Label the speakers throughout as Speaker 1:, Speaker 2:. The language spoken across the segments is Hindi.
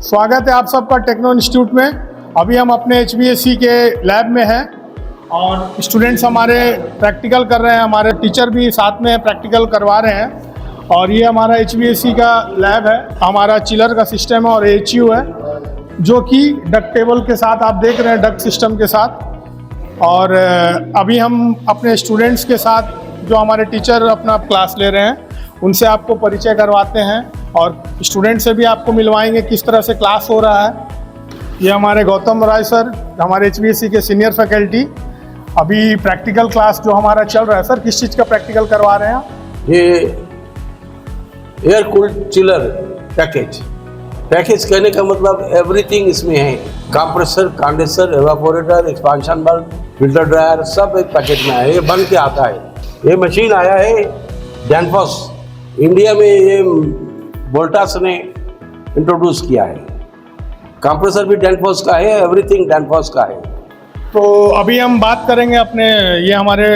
Speaker 1: स्वागत है आप सबका टेक्नो इंस्टीट्यूट में। अभी हम अपने HVAC के लैब में हैं और स्टूडेंट्स हमारे प्रैक्टिकल कर रहे हैं, हमारे टीचर भी साथ में प्रैक्टिकल करवा रहे हैं। और ये हमारा HVAC का लैब है, हमारा चिलर का सिस्टम है और HU है जो कि डक्ट टेबल के साथ आप देख रहे हैं, डक्ट सिस्टम के साथ। और अभी हम अपने स्टूडेंट्स के साथ जो हमारे टीचर अपना क्लास ले रहे हैं उनसे आपको परिचय करवाते हैं और स्टूडेंट से भी आपको मिलवाएंगे किस तरह से क्लास हो रहा है। ये हमारे गौतम राय सर, हमारे HVAC के सीनियर फैकल्टी, अभी प्रैक्टिकल क्लास जो हमारा चल रहा है। सर किस चीज़ का प्रैक्टिकल करवा रहे हैं आप?
Speaker 2: ये एयर कूल्ड चिलर पैकेज कहने का मतलब एवरीथिंग इसमें है। Compressor, condenser, evaporator, expansion bulb, filter dryer सब एक पैकेट में है। ये बन के आता है। ये मशीन आया है डैनफॉस, इंडिया में ये वोल्टास ने इंट्रोड्यूस किया है। कंप्रेसर भी डैनफॉस का है, एवरीथिंग डैनफॉस का है।
Speaker 1: तो अभी हम बात करेंगे अपने, ये हमारे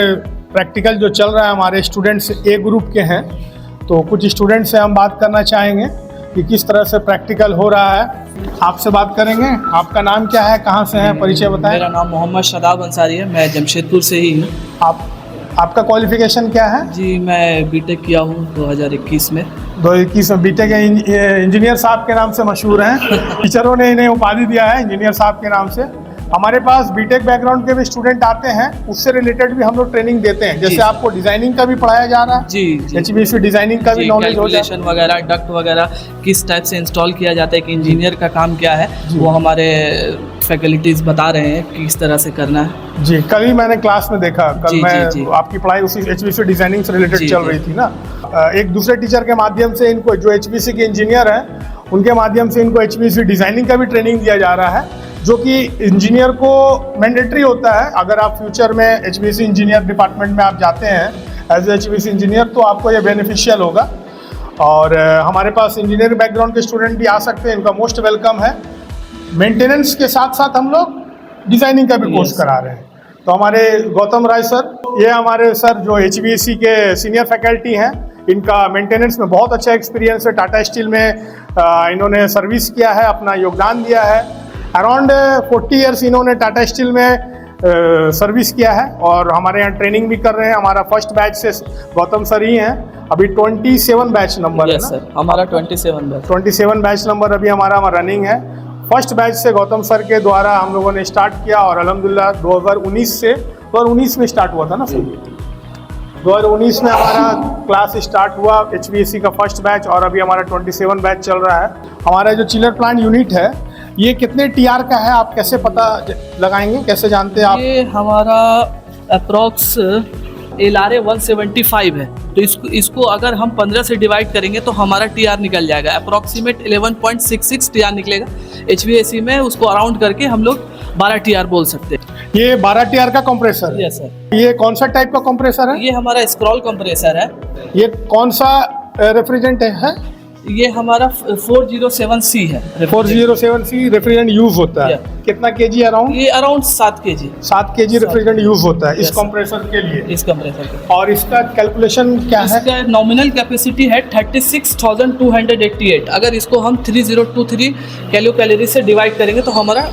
Speaker 1: प्रैक्टिकल जो चल रहा है, हमारे स्टूडेंट्स ए ग्रुप के हैं, तो कुछ स्टूडेंट से हम बात करना चाहेंगे कि किस तरह से प्रैक्टिकल हो रहा है। आपसे बात करेंगे। आपका नाम क्या है, कहाँ से हैं, परिचय बताएं।
Speaker 3: मेरा नाम मोहम्मद शादाब अंसारी है, मैं जमशेदपुर से ही हूँ।
Speaker 1: आपका क्वालिफिकेशन क्या है?
Speaker 3: जी मैं बीटेक किया हूँ 2021 में।
Speaker 1: 2021 में बीटेक इंजीनियर साहब के नाम से मशहूर हैं। टीचरों ने इन्हें उपाधि दिया है इंजीनियर साहब के नाम से। हमारे पास बीटेक बैकग्राउंड के भी स्टूडेंट आते हैं, उससे रिलेटेड भी हम लोग ट्रेनिंग देते हैं। जैसे आपको डिजाइनिंग का भी पढ़ाया जा रहा है।
Speaker 3: जी
Speaker 1: HVAC डिजाइनिंग का भी नॉलेज हो जाए,
Speaker 3: कैलकुलेशन वगैरह, डक्ट वगैरह किस टाइप से इंस्टॉल किया जाता है, कि इंजीनियर का काम क्या है, वो हमारे फैकल्टीज बता रहे हैं कि किस तरह से करना है।
Speaker 1: जी कल ही मैंने क्लास में देखा, कल मैं आपकी पढ़ाई उसी HVAC डिजाइनिंग से रिलेटेड चल रही थी ना। एक दूसरे टीचर के माध्यम से इनको, जो HVAC के इंजीनियर हैं, उनके माध्यम से इनको HVAC डिजाइनिंग का भी ट्रेनिंग दिया जा रहा है, जो कि इंजीनियर को मैंडेटरी होता है। अगर आप फ्यूचर में HVAC इंजीनियर डिपार्टमेंट में आप जाते हैं एज HVAC इंजीनियर, तो आपको ये बेनिफिशियल होगा। और हमारे पास इंजीनियरिंग बैकग्राउंड के स्टूडेंट भी आ सकते हैं, इनका मोस्ट वेलकम है। मेंटेनेंस के साथ साथ हम लोग डिज़ाइनिंग का भी कोर्स करा रहे हैं। तो हमारे गौतम राय सर, ये हमारे सर जो HVAC के सीनियर फैकल्टी हैं, इनका मेंटेनेंस में बहुत अच्छा एक्सपीरियंस है। टाटा स्टील में इन्होंने सर्विस किया है, अपना योगदान दिया है। अराउंड 40 ईयर्स इन्होंने टाटा स्टील में सर्विस किया है और हमारे यहाँ ट्रेनिंग भी कर रहे हैं। हमारा फर्स्ट बैच से गौतम सर ही हैं। अभी 27 बैच नंबर है ना
Speaker 3: सर, हमारा 27
Speaker 1: बैच नंबर अभी हमारा रनिंग है। फर्स्ट बैच से गौतम सर के द्वारा हम लोगों ने स्टार्ट किया और अल्हम्दुलिल्लाह 2019 में स्टार्ट हुआ था ना सर। 2019 में हमारा क्लास स्टार्ट हुआ HVAC का फर्स्ट बैच और अभी हमारा 27 बैच चल रहा है। हमारा जो चिलर प्लांट यूनिट है, ये कितने TR का है, आप कैसे पता लगाएंगे, कैसे जानते हैं आप?
Speaker 3: ये हमारा अप्रॉक्स LRA 175 है, तो इसको अगर हम 15 से डिवाइड करेंगे तो हमारा TR निकल जाएगा। अप्रॉक्सीमेट 11.66 TR निकलेगा। HVAC में उसको अराउंड करके हम लोग 12 TR बोल सकते हैं।
Speaker 1: ये 12 TR का कंप्रेसर है?
Speaker 3: Yes sir.
Speaker 1: ये कौन सा टाइप का कंप्रेसर है?
Speaker 3: ये हमारा स्क्रॉल कंप्रेसर है।
Speaker 1: ये कौन सा रेफ्रिजरेंट है?
Speaker 3: ये हमारा 407C है।
Speaker 1: 407C रेफ्रिजरेंट यूज होता है। कितना kg अराउंड?
Speaker 3: ये around 7 kg।
Speaker 1: 7 kg refrigerant use होता है इस कंप्रेसर के लिए।
Speaker 3: इस कंप्रेसर के
Speaker 1: और इसका कैलकुलेशन क्या है?
Speaker 3: इसका नॉमिनल कैपेसिटी है 36,288। अगर इसको हम 3023 किलो कैलोरी से डिवाइड करेंगे तो हमारा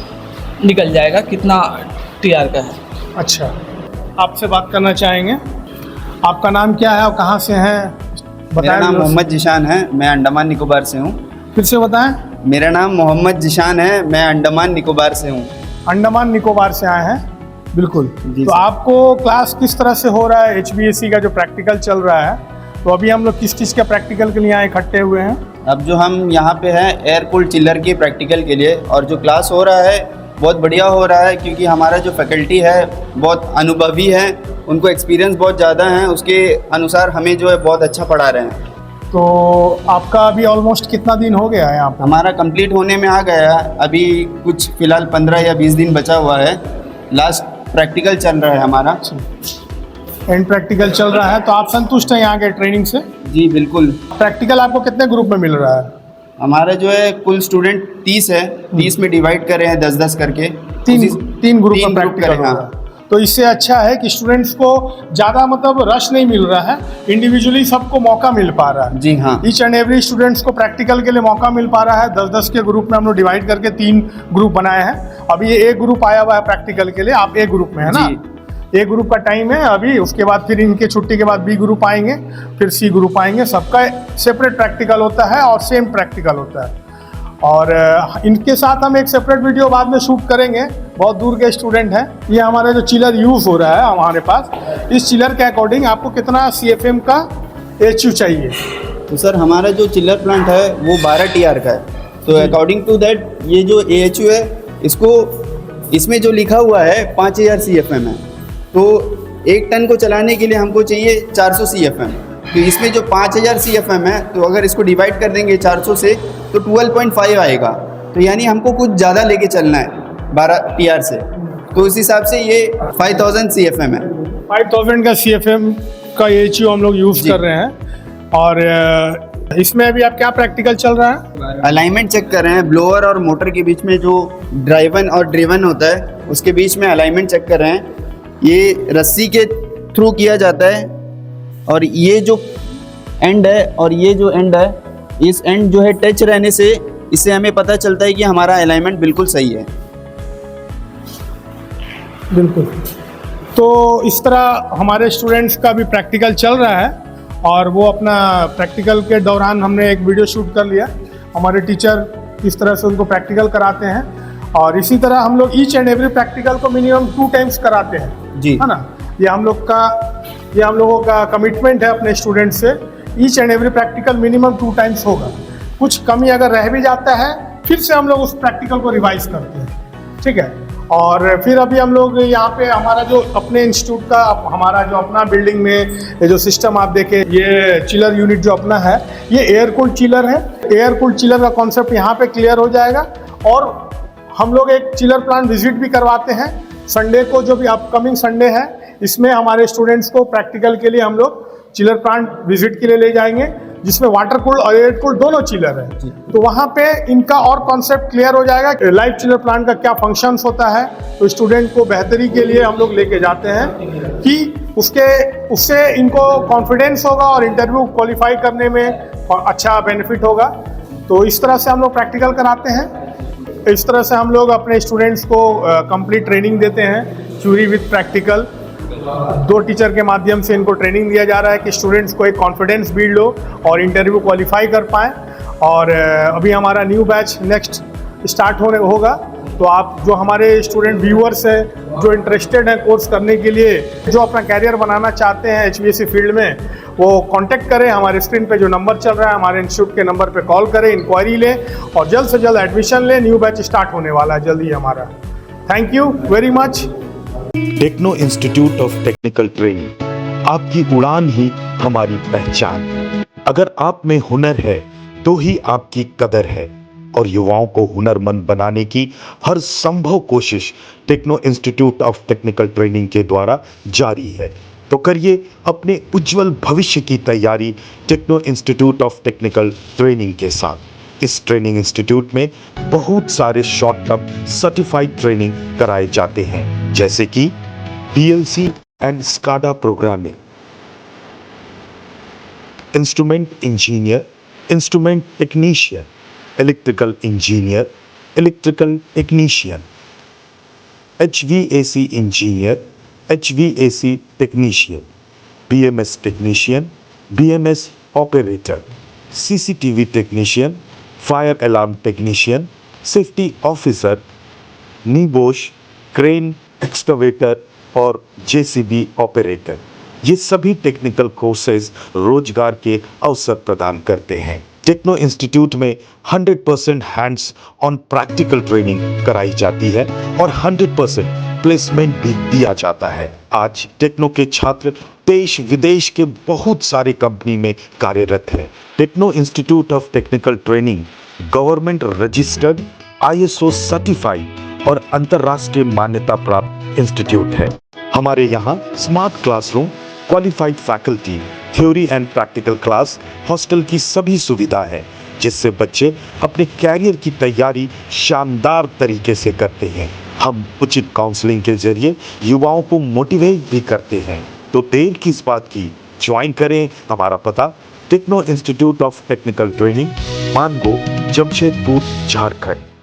Speaker 3: निकल जाएगा कितना TR का है।
Speaker 1: अच्छा, आपसे बात करना चाहेंगे। आपका नाम क्या है और कहाँ से हैं?
Speaker 4: मेरा नाम मोहम्मद जिशान है, मैं अंडमान निकोबार से हूँ।
Speaker 1: फिर से बताएं।
Speaker 4: मेरा नाम मोहम्मद जिशान है, मैं अंडमान निकोबार से हूँ।
Speaker 1: अंडमान निकोबार से आए हैं, बिल्कुल। तो आपको क्लास किस तरह से हो रहा है? HVAC का जो प्रैक्टिकल चल रहा है, तो अभी हम लोग किस चीज़ के प्रैक्टिकल के लिए यहाँ इकट्ठे हुए हैं?
Speaker 4: अब जो हम यहाँ पे हैं एयर कूल्ड चिलर के प्रैक्टिकल के लिए, और जो क्लास हो रहा है बहुत बढ़िया हो रहा है, क्योंकि हमारा जो फैकल्टी है बहुत अनुभवी है, उनको एक्सपीरियंस बहुत ज़्यादा है, उसके अनुसार हमें जो है बहुत अच्छा पढ़ा रहे हैं।
Speaker 1: तो आपका अभी ऑलमोस्ट कितना दिन हो गया है यहाँ पर?
Speaker 4: हमारा कंप्लीट होने में आ गया है, अभी कुछ फ़िलहाल 15 या 20 दिन बचा हुआ है। लास्ट प्रैक्टिकल चल रहा है हमारा,
Speaker 1: एंड प्रैक्टिकल चल रहा है। तो आप संतुष्ट हैं यहाँ के ट्रेनिंग से?
Speaker 4: जी बिल्कुल।
Speaker 1: प्रैक्टिकल आपको कितने ग्रुप में मिल रहा है?
Speaker 4: हमारा जो है कुल स्टूडेंट 30 है, 30 में डिवाइड कर रहे हैं 10-10 करके।
Speaker 1: तीन ग्रुप में प्रैक्टिकल हो रहा है। तो इससे अच्छा है कि स्टूडेंट्स को ज़्यादा मतलब रश नहीं मिल रहा है, इंडिविजुअली सबको मौका मिल पा रहा है।
Speaker 4: जी हाँ।
Speaker 1: ईच एंड एवरी स्टूडेंट्स को प्रैक्टिकल के लिए मौका मिल पा रहा है। 10-10 के ग्रुप में हम लोग डिवाइड करके 3 ग्रुप बनाए हैं। अभी ये एक ग्रुप आया हुआ है प्रैक्टिकल के लिए, आप एक ग्रुप में है ना, एक ग्रुप का टाइम है अभी, उसके बाद फिर इनके छुट्टी के बाद बी ग्रुप आएंगे, फिर सी ग्रुप आएंगे। सबका सेपरेट प्रैक्टिकल होता है और सेम प्रैक्टिकल होता है। और इनके साथ हम एक सेपरेट वीडियो बाद में शूट करेंगे। बहुत दूर के स्टूडेंट हैं। ये हमारा जो चिलर यूज़ हो रहा है हमारे पास, इस चिलर के अकॉर्डिंग आपको कितना CFM का HU चाहिए?
Speaker 4: तो सर हमारा जो चिलर प्लांट है वो 12 TR का है। तो अकॉर्डिंग टू दैट ये जो AHU है, इसमें जो लिखा हुआ है 5000 CFM है। तो 1 टन को चलाने के लिए हमको चाहिए 400 CFM। तो इसमें जो 5000 CFM है, तो अगर इसको डिवाइड कर देंगे 400 से तो 12.5 आएगा। तो यानी हमको कुछ ज़्यादा लेके चलना है 12 TR से। तो उस हिसाब से ये 5000 CFM है।
Speaker 1: 5000 का CFM का HU हम लोग यूज़ कर रहे हैं। और इसमें अभी आप क्या प्रैक्टिकल चल रहा है?
Speaker 4: अलाइनमेंट चेक कर रहे हैं। ब्लोअर और मोटर के बीच में जो ड्राइवन और ड्रिवन होता है, उसके बीच में अलाइनमेंट चेक कर रहे हैं। ये रस्सी के थ्रू किया जाता है। और ये जो एंड है और ये जो एंड है, इस एंड जो है टच रहने से इससे हमें पता चलता है कि हमारा अलाइनमेंट बिल्कुल सही है।
Speaker 1: बिल्कुल। तो इस तरह हमारे स्टूडेंट्स का भी प्रैक्टिकल चल रहा है और वो अपना प्रैक्टिकल के दौरान हमने एक वीडियो शूट कर लिया। हमारे टीचर किस तरह से उनको प्रैक्टिकल कराते हैं, और इसी तरह हम लोग ईच एंड एवरी प्रैक्टिकल को मिनिमम 2 टाइम्स कराते हैं
Speaker 4: जी,
Speaker 1: है ना। ये हम लोगों का कमिटमेंट है अपने स्टूडेंट से। Each and every practical minimum 2 times होगा। कुछ कमी अगर रह भी जाता है, फिर से हम लोग उस प्रैक्टिकल को रिवाइज करते हैं, ठीक है। और फिर अभी हम लोग यहाँ पे हमारा जो अपने इंस्टीट्यूट का हमारा जो अपना बिल्डिंग में ये जो सिस्टम आप देखें, ये चिलर यूनिट जो अपना है, ये एयर कूल्ड चिलर है। एयर कूल्ड चिलर का कॉन्सेप्ट यहाँ पे क्लियर हो जाएगा। और हम लोग एक चिलर प्लांट विजिट भी करवाते हैं संडे को, जो भी अपकमिंग संडे है, इसमें हमारे स्टूडेंट्स को प्रैक्टिकल के लिए हम लोग चिलर प्लांट विजिट के लिए ले जाएंगे, जिसमें वाटर कूल्ड और एयर कूल्ड दोनों चिलर है। तो वहाँ पे इनका और कॉन्सेप्ट क्लियर हो जाएगा कि लाइव चिलर प्लांट का क्या फंक्शंस होता है। तो स्टूडेंट को बेहतरी के लिए हम लोग लेके जाते हैं कि उससे इनको कॉन्फिडेंस होगा और इंटरव्यू क्वालिफाई करने में अच्छा बेनिफिट होगा। तो इस तरह से हम लोग प्रैक्टिकल कराते हैं। इस तरह से हम लोग अपने स्टूडेंट्स को कंप्लीट ट्रेनिंग देते हैं, थ्योरी विद प्रैक्टिकल। 2 टीचर के माध्यम से इनको ट्रेनिंग दिया जा रहा है कि स्टूडेंट्स को एक कॉन्फिडेंस बिल्ड हो और इंटरव्यू क्वालिफाई कर पाएँ। और अभी हमारा न्यू बैच नेक्स्ट स्टार्ट होगा। तो आप जो हमारे स्टूडेंट व्यूअर्स हैं, जो इंटरेस्टेड हैं कोर्स करने के लिए, जो अपना कैरियर बनाना चाहते हैं HVAC फील्ड में, वो कांटेक्ट करें। हमारे स्क्रीन पे जो नंबर चल रहा है, हमारे इंस्टीट्यूट के नंबर पे कॉल करें, इंक्वायरी लें और जल्द से जल्द एडमिशन लें। न्यू बैच स्टार्ट होने वाला है जल्दी हमारा। Thank you very much.
Speaker 5: Techno Institute of Technical Training, आपकी उड़ान ही हमारी पहचान। अगर आप में हुनर है तो ही आपकी कदर है, और युवाओं को हुनरमंद बनाने की हर संभव कोशिश Techno Institute of Technical Training के द्वारा जारी है। तो करिए अपने उज्जवल भविष्य की तैयारी Techno Institute of Technical Training के साथ। इस ट्रेनिंग इंस्टीट्यूट में बहुत सारे शॉर्ट टर्म सर्टिफाइड ट्रेनिंग कराए जाते हैं, जैसे कि PLC and SCADA programming, instrument engineer, instrument technician, electrical engineer, electrical technician, HVAC engineer, HVAC technician, BMS technician, BMS operator, CCTV technician, fire alarm technician, safety officer, NEBOSH, crane, excavator और JCB ऑपरेटर। ये सभी टेक्निकल कोर्सेज रोजगार के अवसर प्रदान करते हैं। टेक्नो इंस्टीट्यूट में 100% हैंड्स ऑन प्रैक्टिकल ट्रेनिंग कराई जाती है और 100% प्लेसमेंट भी दिया जाता है। आज टेक्नो के छात्र देश विदेश के बहुत सारे कंपनी में कार्यरत है। Techno Institute of Technical Training government registered, ISO certified और अंतर्राष्ट्रीय मान्यता प्राप्त इंस्टीट्यूट है। हमारे यहाँ smart classroom, qualified faculty, theory and practical class, hostel की सभी सुविधा है। जिससे बच्चे अपने कैरियर की तैयारी शानदार तरीके से करते हैं। हम उचित काउंसलिंग के जरिए युवाओं को मोटिवेट भी करते हैं। तो देर किस बात की, ज्वाइन करें। हमारा पता Techno Institute of Technical Training, Mango, Jamshedpur, Jharkhand.